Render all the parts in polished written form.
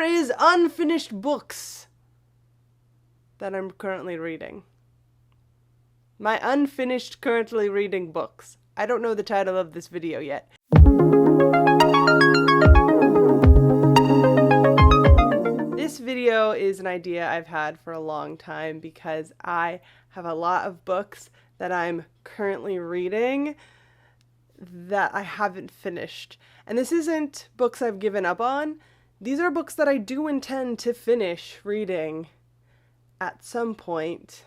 is unfinished books that I'm currently reading. My unfinished currently reading books. I don't know the title of this video yet. This video is an idea I've had for a long time because I have a lot of books that I'm currently reading that I haven't finished. And this isn't books I've given up on. These are books that I do intend to finish reading at some point.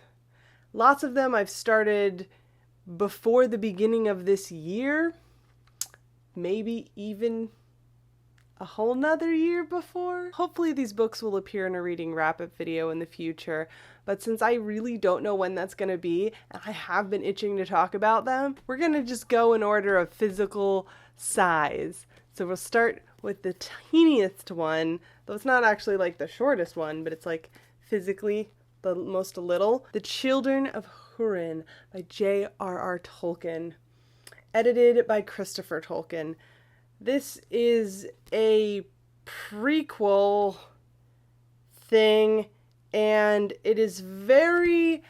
Lots of them I've started before the beginning of this year, maybe even a whole nother year before. Hopefully these books will appear in a reading wrap-up video in the future, but since I really don't know when that's going to be, and I have been itching to talk about them, we're going to just go in order of physical size. So we'll start with the teeniest one, though it's not actually like the shortest one, but it's like physically the most little. The Children of Húrin by J.R.R. Tolkien, edited by Christopher Tolkien. This is a prequel thing, and it is very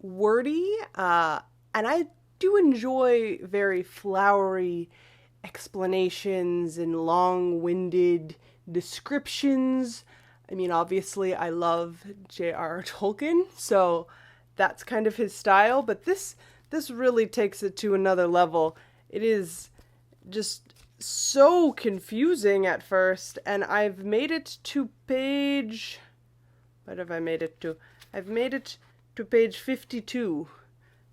wordy, and I do enjoy very flowery explanations and long-winded descriptions. I mean, obviously, I love J.R.R. Tolkien, so that's kind of his style, but this really takes it to another level. It is just so confusing at first, and I've made it to page... What have I made it to? I've made it to page 52,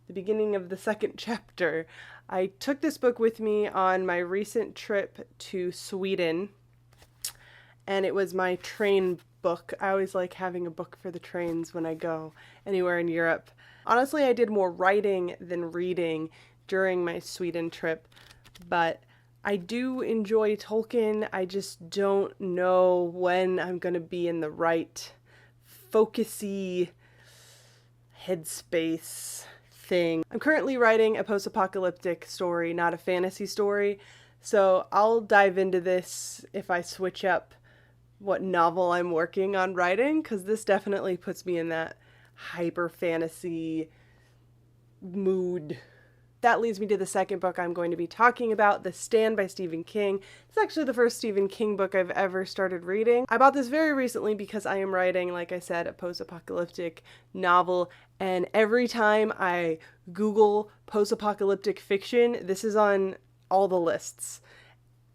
the beginning of the second chapter. I took this book with me on my recent trip to Sweden, and it was my train book. I always like having a book for the trains when I go anywhere in Europe. Honestly, I did more writing than reading during my Sweden trip, but I do enjoy Tolkien. I just don't know when I'm going to be in the right focusy headspace thing. I'm currently writing a post-apocalyptic story, not a fantasy story, so I'll dive into this if I switch up what novel I'm working on writing, because this definitely puts me in that hyper fantasy mood. That leads me to the second book I'm going to be talking about, The Stand by Stephen King. It's actually the first Stephen King book I've ever started reading. I bought this very recently because I am writing, like I said, a post-apocalyptic novel, and every time I Google post-apocalyptic fiction, this is on all the lists.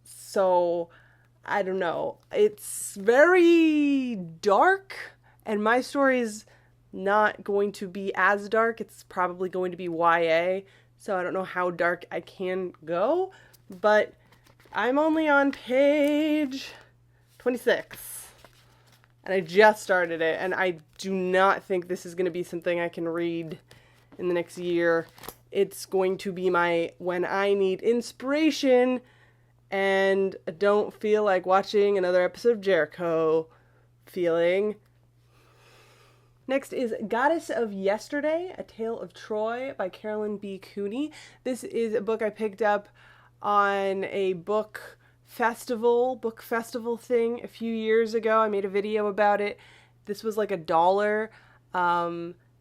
So, I don't know. It's very dark, and my story's not going to be as dark. It's probably going to be YA. So I don't know how dark I can go, but I'm only on page 26, and I just started it, and I do not think this is going to be something I can read in the next year. It's going to be my when I need inspiration and don't feel like watching another episode of Jericho feeling. Next is Goddess of Yesterday, A Tale of Troy by Carolyn B. Cooney. This is a book I picked up on a book festival thing a few years ago. I made a video about it. This was like $1.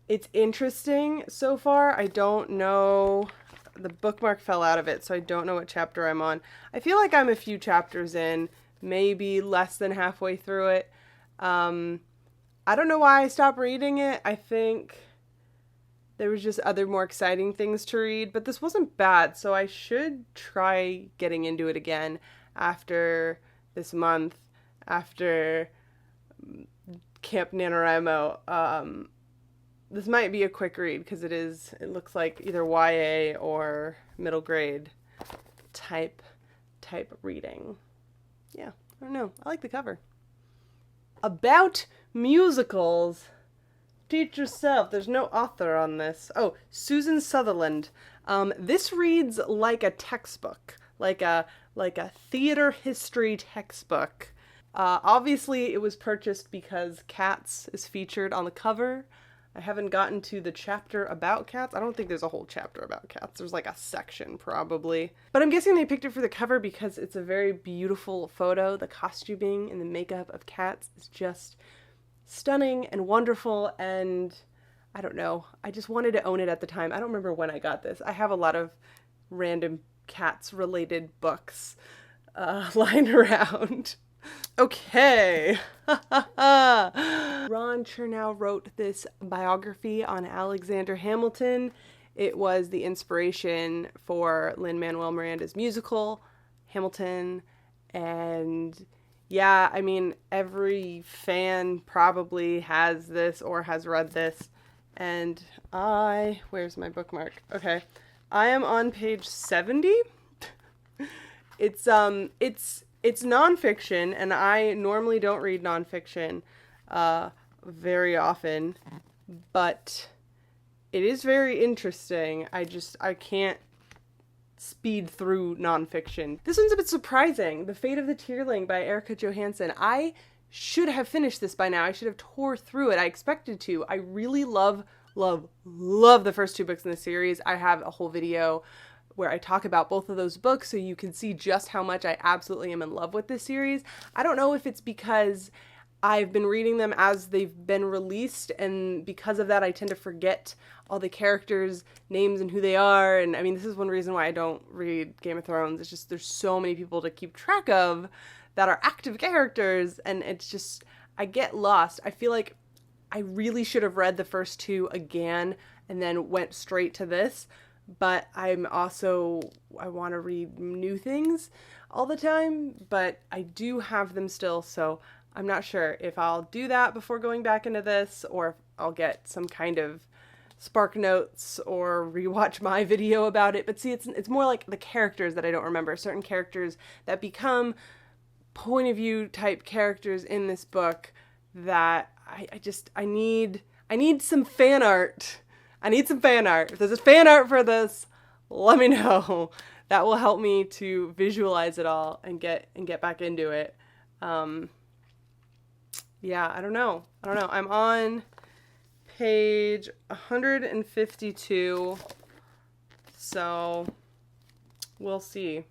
It's interesting so far. I don't know. The bookmark fell out of it, so I don't know what chapter I'm on. I feel like I'm a few chapters in, maybe less than halfway through it. I don't know why I stopped reading it. I think there was just other more exciting things to read, but this wasn't bad, so I should try getting into it again after this month, after Camp NaNoWriMo. This might be a quick read because it looks like either YA or middle grade type reading. Yeah, I don't know. I like the cover. About musicals. Teach yourself. There's no author on this. Oh, Susan Sutherland. This reads like a textbook, like a theater history textbook. Obviously, it was purchased because Cats is featured on the cover I haven't gotten to the chapter about cats. I don't think there's a whole chapter about cats. There's like a section probably. But I'm guessing they picked it for the cover because it's a very beautiful photo. The costuming and the makeup of cats is just stunning and wonderful, and I don't know. I just wanted to own it at the time. I don't remember when I got this. I have a lot of random cats related books lying around. Okay. Ron Chernow wrote this biography on Alexander Hamilton. It was the inspiration for Lin-Manuel Miranda's musical, Hamilton. And yeah, I mean, every fan probably has this or has read this. And where's my bookmark? Okay. I am on page 70. It's nonfiction, and I normally don't read nonfiction very often, but it is very interesting. I can't speed through nonfiction. This one's a bit surprising. The Fate of the Tierling by Erica Johansson. I should have finished this by now. I should have tore through it. I expected to. I really love the first two books in the series. I have a whole video where I talk about both of those books so you can see just how much I absolutely am in love with this series. I don't know if it's because I've been reading them as they've been released, and because of that I tend to forget all the characters' names and who they are. And I mean, this is one reason why I don't read Game of Thrones. It's just there's so many people to keep track of that are active characters, and it's just, I get lost. I feel like I really should have read the first two again and then went straight to this. But I want to read new things all the time, but I do have them still, so I'm not sure if I'll do that before going back into this, or if I'll get some kind of Spark Notes or rewatch my video about it. But see, it's more like the characters that I don't remember, certain characters that become point of view type characters in this book that I need some fan art. I need some fan art. If there's a fan art for this, let me know. That will help me to visualize it all and get back into it. Yeah, I don't know. I'm on page 152, so we'll see.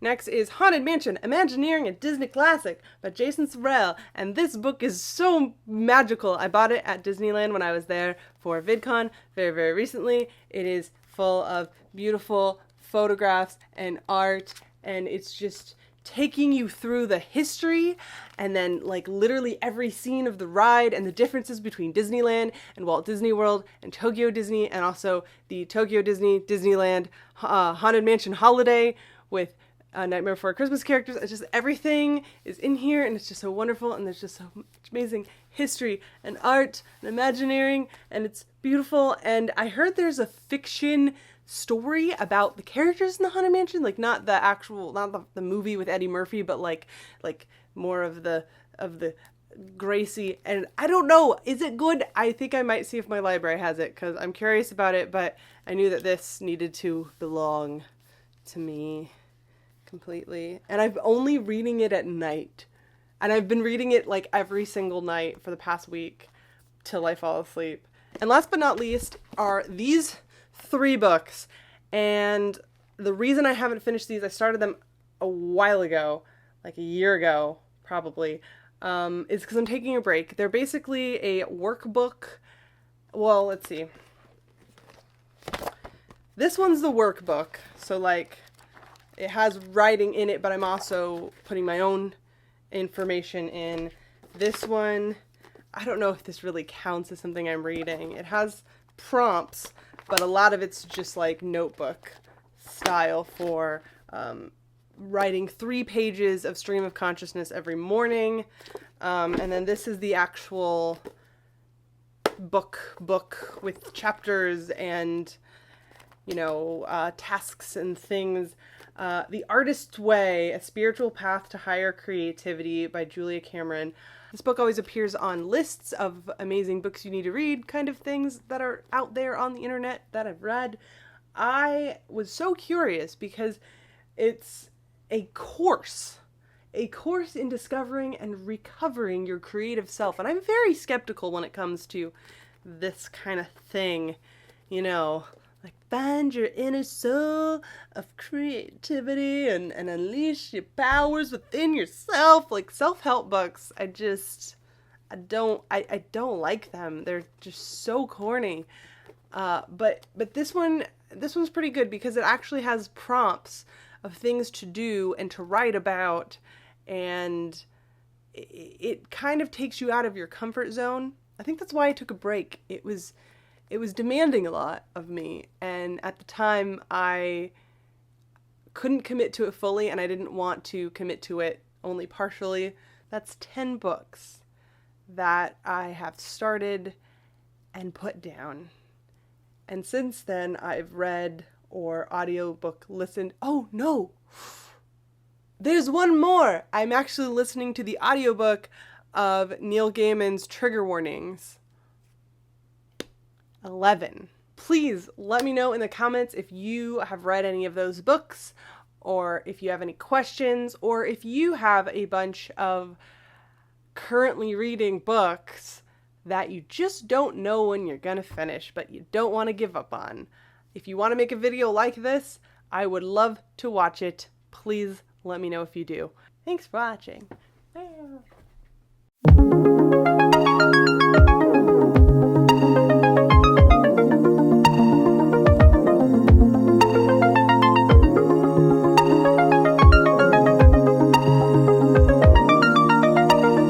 Next is Haunted Mansion, Imagineering a Disney Classic by Jason Sorrell, and this book is so magical. I bought it at Disneyland when I was there for VidCon very, very recently. It is full of beautiful photographs and art, and it's just taking you through the history and then like literally every scene of the ride and the differences between Disneyland and Walt Disney World and Tokyo Disney, and also the Tokyo Disney, Disneyland, Haunted Mansion Holiday with Nightmare Before Christmas characters. It's just, everything is in here, and it's just so wonderful, and there's just so much amazing history and art and Imagineering, and it's beautiful. And I heard there's a fiction story about the characters in the Haunted Mansion, like not the movie with Eddie Murphy, but like more of the Gracie, and I don't know, is it good? I think I might see if my library has it, because I'm curious about it, but I knew that this needed to belong to me completely. And I'm only reading it at night, and I've been reading it like every single night for the past week till I fall asleep. And last but not least are these 3 books, and the reason I haven't finished these, I started them a while ago, like a year ago probably, is because I'm taking a break. They're basically a workbook. Well, let's see. This one's the workbook, so like it has writing in it, but I'm also putting my own information in. This one, I don't know if this really counts as something I'm reading. It has prompts, but a lot of it's just like notebook style for writing 3 pages of stream of consciousness every morning. And then this is the actual book with chapters and, tasks and things. The Artist's Way, A Spiritual Path to Higher Creativity by Julia Cameron. This book always appears on lists of amazing books you need to read, kind of things that are out there on the internet that I've read. I was so curious because it's a course in discovering and recovering your creative self. And I'm very skeptical when it comes to this kind of thing, you know, like find your inner soul of creativity and unleash your powers within yourself. Like self-help books, I don't like them. They're just so corny. But this one's pretty good because it actually has prompts of things to do and to write about, and it kind of takes you out of your comfort zone. I think that's why I took a break. It was demanding a lot of me, and at the time I couldn't commit to it fully, and I didn't want to commit to it only partially. That's 10 books that I have started and put down. And since then, I've read or audiobook listened. Oh, no! There's one more! I'm actually listening to the audiobook of Neil Gaiman's Trigger Warnings. 11. Please let me know in the comments if you have read any of those books, or if you have any questions, or if you have a bunch of currently reading books that you just don't know when you're gonna finish, but you don't want to give up on. If you want to make a video like this, I would love to watch it. Please let me know if you do. Thanks for watching.